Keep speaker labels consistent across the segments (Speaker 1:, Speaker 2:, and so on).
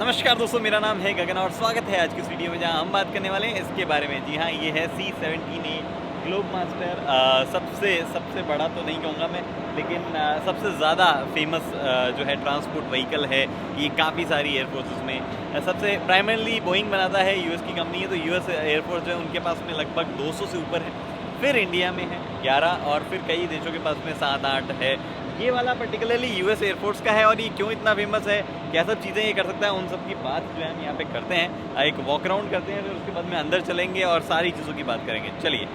Speaker 1: नमस्कार दोस्तों, मेरा नाम है गगन और स्वागत है आज की इस वीडियो में जहां हम बात करने वाले हैं इसके बारे में। जी हाँ, ये है C-17A ग्लोबमास्टर। सबसे बड़ा तो नहीं कहूँगा मैं, लेकिन सबसे ज़्यादा फेमस जो है ट्रांसपोर्ट व्हीकल है। ये काफ़ी सारी एयरफोर्सेस में सबसे प्राइमरली बोइंग बनाता है, यूएस की कंपनी है। तो यूएस एयरफोर्स जो है उनके पास में लगभग 200 से ऊपर है, फिर इंडिया में है 11 और फिर कई देशों के पास में 7-8 है। ये वाला पर्टिकुलरली यूएस एयरफोर्स का है और ये क्यों इतना फेमस है, क्या सब चीज़ें ये कर सकता है, उन सब की बात जो है हम यहाँ पे करते हैं। एक वॉक अराउंड करते हैं, फिर उसके बाद में अंदर चलेंगे और सारी चीज़ों की बात करेंगे। चलिए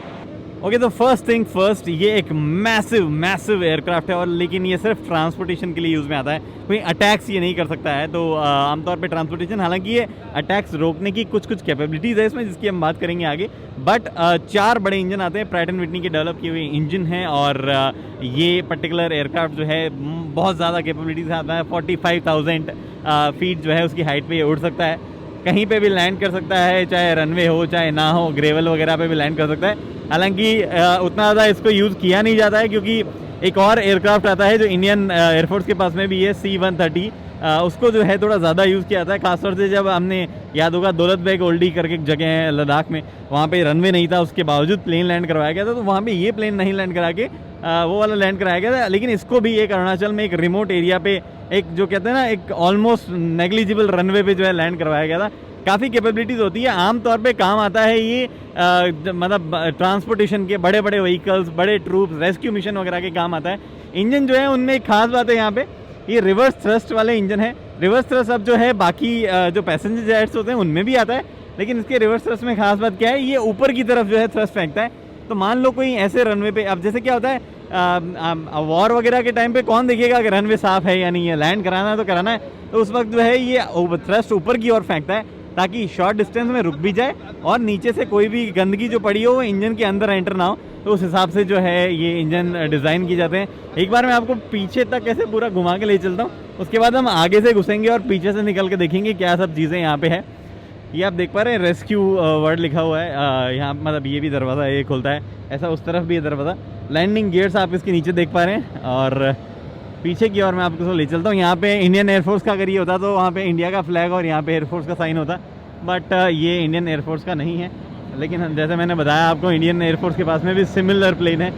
Speaker 1: ओके, तो फर्स्ट थिंग फर्स्ट, ये एक मैसिव एयरक्राफ्ट है और लेकिन ये सिर्फ ट्रांसपोर्टेशन के लिए यूज़ में आता है। कोई अटैक्स ये नहीं कर सकता है। तो आमतौर पे ट्रांसपोर्टेशन, हालांकि ये अटैक्स रोकने की कुछ कैपेबिलिटीज़ है इसमें, जिसकी हम बात करेंगे आगे। बट 4 बड़े इंजन आते हैं, प्रैट एंड विटनी के डेवलप किए हुए इंजन हैं और ये पर्टिकुलर एयरक्राफ्ट जो है बहुत ज़्यादा कैपेबिलिटीज़ आता है। 45,000 फीट जो है उसकी हाइट पर ये उड़ सकता है, कहीं पे भी लैंड कर सकता है, चाहे रनवे हो चाहे ना हो, ग्रेवल वगैरह पे भी लैंड कर सकता है। हालांकि उतना ज़्यादा इसको यूज़ किया नहीं जाता है, क्योंकि एक और एयरक्राफ्ट आता है जो इंडियन एयरफोर्स के पास में भी है, C-130। उसको जो है थोड़ा ज़्यादा यूज़ किया जाता है, खासतौर से जब हमने, याद होगा, दौलत बेग ओल्डी करके एक जगह है लद्दाख में, वहाँ पे रनवे नहीं था, उसके बावजूद प्लेन लैंड करवाया गया था। तो वहाँ पे ये प्लेन नहीं लैंड करा के वो वाला लैंड कराया गया था। लेकिन इसको भी एक अरुणाचल में एक रिमोट एरिया पे, एक जो कहते हैं ना, एक ऑलमोस्ट नेग्लिजिबल रनवे पे जो है लैंड करवाया गया था। काफ़ी कैपेबिलिटीज़ होती है, आमतौर पे काम आता है ये मतलब ट्रांसपोर्टेशन के बड़े व्हीकल्स, बड़े ट्रूप्स, रेस्क्यू मिशन वगैरह के काम आता है। इंजन जो है उनमें एक खास बात है, यहाँ पे ये रिवर्स थ्रस्ट वाले इंजन है। रिवर्स थ्रस्ट अब जो है बाकी जो पैसेंजर जेट्स होते हैं उनमें भी आता है, लेकिन इसके रिवर्स थ्रस्ट में खास बात क्या है, ये ऊपर की तरफ जो है थ्रस्ट फेंकता है। तो मान लो कोई ऐसे रनवे पे, अब जैसे क्या होता है वॉर वगैरह के टाइम पे कौन देखेगा कि रनवे साफ है या नहीं है, लैंड कराना है तो कराना है। तो उस वक्त जो है ये थ्रस्ट ऊपर की ओर फेंकता है, ताकि शॉर्ट डिस्टेंस में रुक भी जाए और नीचे से कोई भी गंदगी जो पड़ी हो वो इंजन के अंदर एंटर ना हो। तो उस हिसाब से जो है ये इंजन डिज़ाइन किए जाते हैं। एक बार मैं आपको पीछे तक ऐसे पूरा घुमा के ले चलता हूँ, उसके बाद हम आगे से घुसेंगे और पीछे से निकल के देखेंगे क्या सब चीज़ें यहाँ पे है। ये आप देख पा रहे हैं, रेस्क्यू वर्ड लिखा हुआ है यहाँ, मतलब ये भी दरवाज़ा ये खुलता है, ऐसा उस तरफ भी है दरवाज़ा। लैंडिंग गियर्स आप इसके नीचे देख पा रहे हैं और पीछे की ओर मैं आपको ले चलता हूँ। यहाँ पे इंडियन एयरफोर्स का अगर ये होता तो वहाँ पे इंडिया का फ्लैग और यहाँ पे एयरफोर्स का साइन होता, बट ये इंडियन एयरफोर्स का नहीं है। लेकिन जैसे मैंने बताया आपको, इंडियन एयरफोर्स के पास में भी सिमिलर प्लेन है।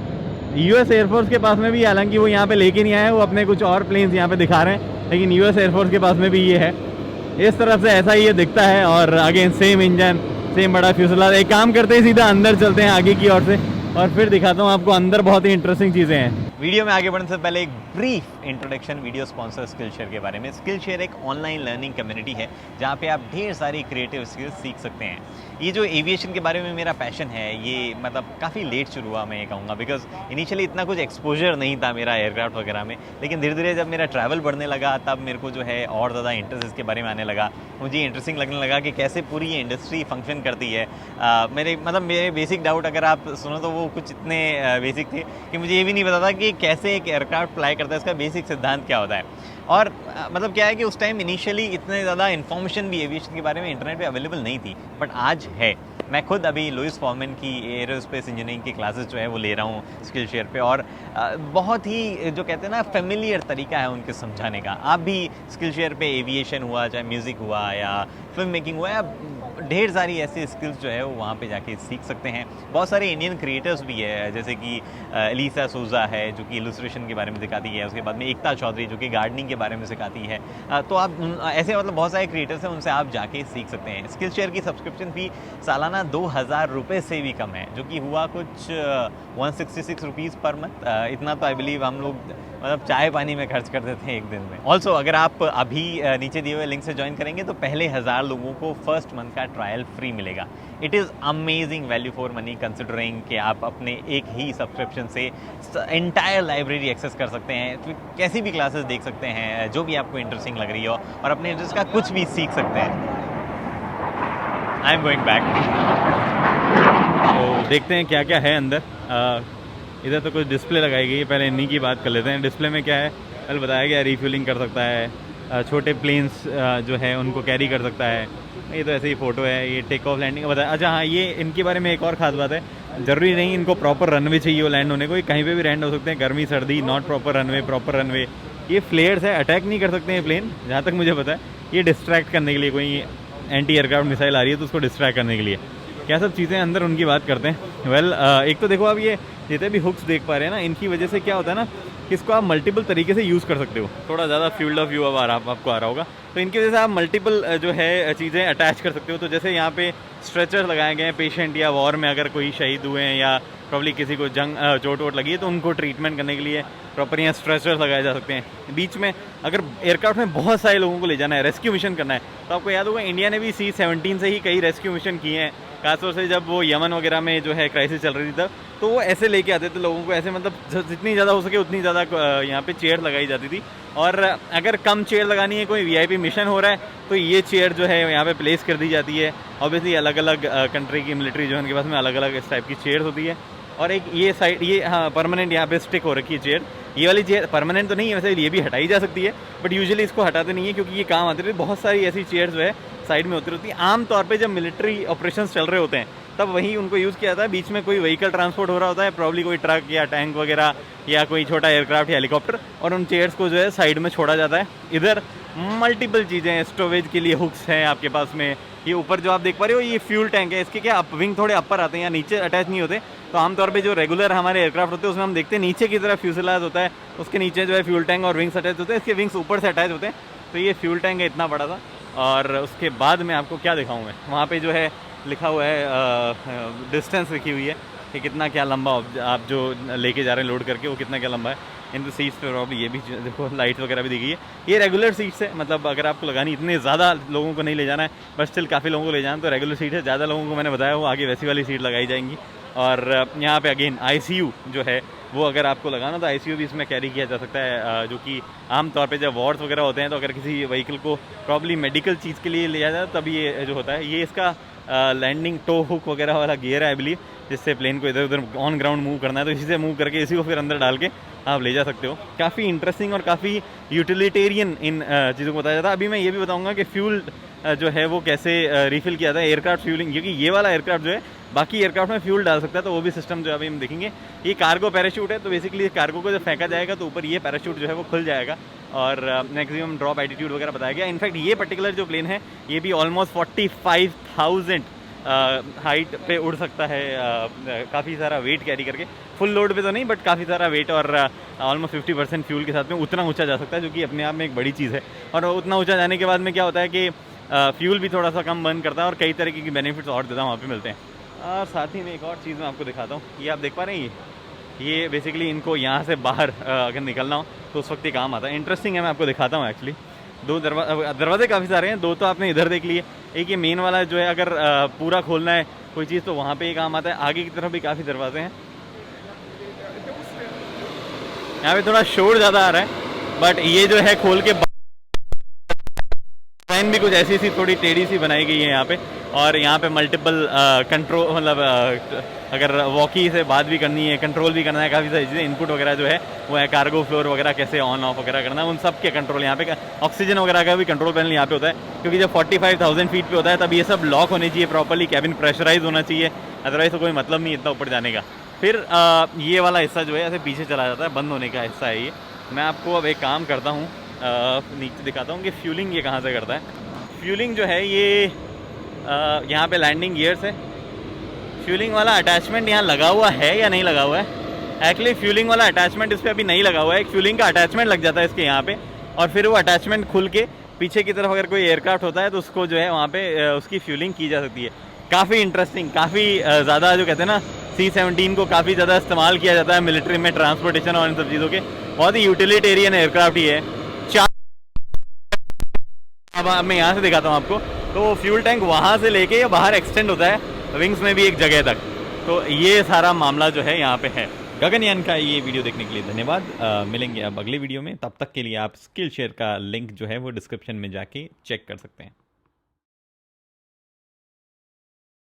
Speaker 1: यूएस एयरफोर्स के पास में भी, हालांकि वो यहाँ पे लेके नहीं आए, वो अपने कुछ और प्लेन्स यहाँ पे दिखा रहे हैं, लेकिन यूएस एयरफोर्स के पास में भी ये है। इस तरफ से ऐसा ही ये दिखता है और अगेन सेम इंजन, सेम बड़ा फ्यूजलाज। एक काम करते हैं, सीधा अंदर चलते हैं आगे की ओर से और फिर दिखाता हूँ आपको अंदर बहुत ही इंटरेस्टिंग चीज़ें हैं। वीडियो में आगे बढ़ने से पहले एक brief introduction video sponsor Skillshare के बारे में। स्किलशेयर एक ऑनलाइन लर्निंग कम्युनिटी है जहाँ पे आप ढेर सारी क्रिएटिव स्किल्स सीख सकते हैं। ये जो एविएशन के बारे में मेरा पैशन है, ये मतलब काफ़ी लेट शुरू हुआ, मैं ये कहूँगा, बिकॉज इनिशियली इतना कुछ एक्सपोजर नहीं था मेरा एयरक्राफ्ट वगैरह में। लेकिन धीरे धीरे जब मेरा ट्रैवल बढ़ने लगा, तब मेरे को जो है और ज़्यादा इंटरेस्ट इसके बारे में आने लगा। मुझे इंटरेस्टिंग लगने लगा कि कैसे पूरी ये इंडस्ट्री फंक्शन करती है। मेरे बेसिक डाउट अगर आप सुनो तो वो कुछ इतने बेसिक थे कि मुझे ये भी नहीं पता था कि कैसे एक एयरक्राफ्ट फ्लाई करता है, इसका बेसिक सिद्धांत क्या होता है। और मतलब क्या है कि उस टाइम इनिशियली इतने ज़्यादा इन्फॉर्मेशन भी एविएशन के बारे में इंटरनेट पे अवेलेबल नहीं थी, बट आज है। मैं खुद अभी लुइस फॉर्मन की एरोस्पेस इंजीनियरिंग की क्लासेस जो है वो ले रहा हूँ स्किलशेयर पे, और बहुत ही जो कहते हैं ना फेमिलियर तरीका है उनके समझाने का। आप भी स्किलशेयर पे एविएशन हुआ, चाहे म्यूज़िक हुआ या फिल्म मेकिंग हुआ, या ढेर सारी ऐसी स्किल्स जो है वो वहाँ पे जाके सीख सकते हैं। बहुत सारे इंडियन क्रिएटर्स भी है, जैसे कि एलिसा सूजा है जो कि इलस्ट्रेशन के बारे में सिखाती है, उसके बाद में एकता चौधरी जो कि गार्डनिंग के बारे में सिखाती है। तो आप ऐसे मतलब बहुत सारे क्रिएटर्स हैं, उनसे आप जाके सीख सकते हैं। स्किलशेयर की सब्सक्रिप्शन फी सालाना 2,000 रुपये से भी कम है, जो कि हुआ कुछ 166 रुपीज़ पर मंथ। इतना तो आई बिलीव हम लोग मतलब चाय पानी में खर्च कर देते हैं एक दिन में। ऑल्सो अगर आप अभी नीचे दिए हुए लिंक से ज्वाइन करेंगे तो पहले 1000 लोगों को फर्स्ट मंथ का ट्रायल फ्री मिलेगा। It is amazing value for money, considering कि आप अपने एक ही सब्सक्रिप्शन से एंटायर लाइब्रेरी एक्सेस कर सकते हैं, तो कैसी भी क्लासेस देख सकते हैं जो भी आपको इंटरेस्टिंग लग रही हो, और अपने इंटरेस्ट का कुछ भी सीख सकते हैं। I am going back. तो देखते हैं क्या क्या है अंदर। इधर तो कुछ डिस्प्ले लगाई गई है, पहले इन्हीं की बात कर लेते हैं। डिस्प्ले में क्या है, कल बताया गया रिफ्यूलिंग कर सकता है, छोटे प्लेन्स जो है उनको कैरी कर सकता है। ये तो ऐसे ही फ़ोटो है, ये टेक ऑफ लैंडिंग का बताया। अच्छा हाँ, ये इनके बारे में एक और ख़ास बात है, ज़रूरी नहीं इनको प्रॉपर रनवे चाहिए हो लैंड होने को, ये कहीं पे भी लैंड हो सकते हैं, गर्मी सर्दी, not proper runway, proper runway. ये फ्लेयर्स है, अटैक नहीं कर सकते हैं प्लेन, जहाँ तक मुझे पता है। ये डिस्ट्रैक्ट करने के लिए, कोई एंटी एयरक्राफ्ट मिसाइल आ रही है तो उसको डिस्ट्रैक्ट करने के लिए क्या सब चीज़ें अंदर उनकी बात करते हैं। वेल एक तो देखो आप ये जितने भी हुक्स देख पा रहे हैं ना, इनकी वजह से क्या होता है ना कि इसको आप मल्टीपल तरीके से यूज़ कर सकते हो। थोड़ा ज़्यादा फील्ड ऑफ व्यू अब आपको आ रहा होगा, तो इनकी वजह से आप मल्टीपल जो है चीज़ें अटैच कर सकते हो। तो जैसे यहाँ पे स्ट्रेचर लगाए गए हैं, पेशेंट या वॉर में अगर कोई शहीद हुए हैं या प्रॉब्ली किसी को जंग चोट वोट लगी है तो उनको ट्रीटमेंट करने के लिए प्रॉपर यहाँ स्ट्रेचर लगाए जा सकते हैं। बीच में अगर एयरक्राफ्ट में बहुत सारे लोगों को ले जाना है, रेस्क्यू मिशन करना है, तो आपको याद होगा इंडिया ने भी C-17 से ही कई रेस्क्यू मिशन किए हैं। खासतौर से जब वो यमन वगैरह में जो है क्राइसिस चल रही थी तब, तो वो ऐसे लेके आते थे लोगों को, ऐसे मतलब जितनी ज़्यादा हो सके उतनी ज़्यादा यहाँ पे चेयर लगाई जाती थी। और अगर कम चेयर लगानी है, कोई VIP मिशन हो रहा है, तो ये चेयर जो है यहाँ पे प्लेस कर दी जाती है। ऑब्वियसली अलग अलग कंट्री की मिलिट्री जो है उनके पास में अलग अलग इस टाइप की चेयर होती है। और एक ये साइड ये हाँ परमानेंट यहाँ पे स्टिक हो रखी है चेयर। ये वाली चेयर परमानेंट तो नहीं है, वैसे ये भी हटाई जा सकती है, बट यूजुअली इसको हटाते नहीं है क्योंकि ये काम आती रहती है। बहुत सारी ऐसी चेयर जो है साइड में होती रहती है। आमतौर पे जब मिलिट्री ऑपरेशंस चल रहे होते हैं तब वही उनको यूज़ किया जाता है। बीच में कोई व्हीकल ट्रांसपोर्ट हो रहा होता है, प्रॉब्ली कोई ट्रक या टैंक वगैरह या कोई छोटा एयरक्राफ्ट या हेलीकॉप्टर, और उन चेयर्स को जो है साइड में छोड़ा जाता है। इधर मल्टीपल चीज़ें हैं, स्टोरेज के लिए हुक्स हैं आपके पास में। ये ऊपर जो आप देख पा रहे हो ये फ्यूल टैंक है, इसके क्या विंग थोड़े अपर आते हैं या नीचे अटैच नहीं होते। तो आमतौर पे जो रेगुलर हमारे एयरक्राफ्ट होते हैं उसमें हम देखते हैं नीचे की तरफ फ्यूसेलाज होता है, उसके नीचे जो है फ्यूल टैंक और विंग्स अटैच होते हैं, इसके विंग्स ऊपर से अटैच होते हैं। तो ये फ्यूल टैंक है इतना बड़ा था। और उसके बाद में आपको क्या दिखाऊँ मैं, वहाँ पे जो है लिखा हुआ है डिस्टेंस लिखी हुई है कि कितना क्या लंबा आप जो लेके जा रहे हैं लोड करके वो कितना क्या लंबा है। इन सीट्स पे प्रॉब्लम ये भी देखो लाइट्स वगैरह भी दी गई है। ये रेगुलर सीट्स है, मतलब अगर आपको लगानी इतने ज़्यादा लोगों को नहीं ले जाना है, बस स्टिल काफ़ी लोगों को ले जाना तो रेगुलर सीट है। ज़्यादा लोगों को मैंने बताया वो आगे वैसी वाली सीट लगाई जाएंगी। और यहाँ पे अगेन ICU जो है वो अगर आपको लगाना तो ICU भी इसमें कैरी किया जा सकता है, जो कि आमतौर पे जब वॉर्स वगैरह होते हैं तो अगर किसी व्हीकल को प्रॉब्ली मेडिकल चीज़ के लिए लिया जाए तब ये जो होता है। ये इसका लैंडिंग टो हुक वगैरह वाला गियर है आई बिलीव, जिससे प्लेन को इधर उधर ऑन ग्राउंड मूव करना है, तो इसी से मूव करके इसी को फिर अंदर डाल के आप ले जा सकते हो। काफ़ी इंटरेस्टिंग और काफ़ी यूटिलिटेरियन इन चीज़ों को बताया जाता है। अभी मैं ये भी बताऊंगा कि फ्यूल जो है वो कैसे रिफ़िल किया जाता है, एयरक्राफ्ट फ्यूलिंग, क्योंकि ये वाला एयरक्राफ्ट जो है बाकी एयरक्राफ्ट में फ्यूल डाल सकता है, तो वो भी सिस्टम जो है अभी हम देखेंगे। ये कार्गो पैराशूट है, तो बेसिकली कार्गो को जब फेंका जाएगा तो ऊपर ये पैराशूट जो है वो खुल जाएगा और मैक्सिमम ड्रॉप एटीट्यूड वगैरह बताया गया। इनफैक्ट ये पर्टिकुलर जो प्लेन है ये भी ऑलमोस्ट 45,000 हाइट पे उड़ सकता है, काफ़ी सारा वेट कैरी करके। फुल लोड पे तो नहीं, बट काफ़ी सारा वेट और ऑलमोस्ट 50% फ्यूल के साथ में उतना ऊंचा जा सकता है, जो कि अपने आप में एक बड़ी चीज़ है। और उतना ऊंचा जाने के बाद में क्या होता है कि फ्यूल भी थोड़ा सा कम बर्न करता है और कई तरीके की बेनिफिट्स और ज़्यादा वहाँ पे मिलते हैं। और साथ ही में एक और चीज़ मैं आपको दिखाता हूँ, ये आप देख पा रहे हैं, ये बेसिकली इनको यहाँ से बाहर अगर निकलना हो तो उस वक्त ही काम आता है। इंटरेस्टिंग है, मैं आपको दिखाता हूँ। एक्चुअली दो दरवाजे काफ़ी सारे हैं, दो तो आपने इधर देख लिए, एक ये मेन वाला जो है अगर पूरा खोलना है कोई चीज़ तो वहाँ पे ही काम आता है। आगे की तरफ भी काफ़ी दरवाजे हैं। यहाँ पे थोड़ा शोर ज़्यादा आ रहा है, बट ये जो है खोल के डिज़ाइन भी कुछ ऐसी सी थोड़ी टेढ़ी सी बनाई गई है यहाँ पे। और यहाँ पे मल्टीपल कंट्रोल, मतलब अगर वॉकी से बात भी करनी है, कंट्रोल भी करना है, काफ़ी सारी चीज़ें इनपुट वगैरह जो है वो है। कार्गो फ्लोर वगैरह कैसे ऑन ऑफ वगैरह करना है, उन सब के कंट्रोल यहाँ पे। ऑक्सीजन वगैरह का भी कंट्रोल पैनल यहाँ पे होता है, क्योंकि जब 45,000 फीट पे होता है तब ये सब लॉक होने चाहिए प्रॉपर्ली, कैबिन प्रेशराइज होना चाहिए, अदरवाइज तो कोई मतलब नहीं इतना ऊपर जाने का। फिर ये वाला हिस्सा जो है ऐसे पीछे चला जाता है, बंद होने का हिस्सा है ये। मैं आपको अब एक काम करता हूँ, नीचे दिखाता हूँ कि फ्यूलिंग ये कहाँ से करता है। फ्यूलिंग जो है ये यहाँ पे लैंडिंग गियर्स है। फ्यूलिंग वाला अटैचमेंट यहाँ लगा हुआ है या नहीं लगा हुआ है? एक्चुअली फ्यूलिंग वाला अटैचमेंट इस पर अभी नहीं लगा हुआ है। एक फ्यूलिंग का अटैचमेंट लग जाता है इसके यहाँ पे, और फिर वो अटैचमेंट खुल के पीछे की तरफ अगर कोई एयरक्राफ्ट होता है तो उसको जो है वहाँ पे उसकी फ्यूलिंग की जा सकती है। काफ़ी इंटरेस्टिंग, काफ़ी ज़्यादा जो कहते हैं ना C-17 को काफ़ी ज़्यादा इस्तेमाल किया जाता है मिलिट्री में, ट्रांसपोर्टेशन और इन सब चीज़ों के। बहुत ही यूटिलिटेरियन एयरक्राफ्ट ही है। अब मैं यहाँ से दिखाता हूँ आपको, तो फ्यूल टैंक वहाँ से लेके या बाहर एक्सटेंड होता है विंग्स में भी एक जगह तक। तो ये सारा मामला जो है यहाँ पे है। गगनयान का ये वीडियो देखने के लिए धन्यवाद। मिलेंगे अब अगले वीडियो में, तब तक के लिए आप स्किल शेयर का लिंक जो है वो डिस्क्रिप्शन में जाके चेक कर सकते हैं।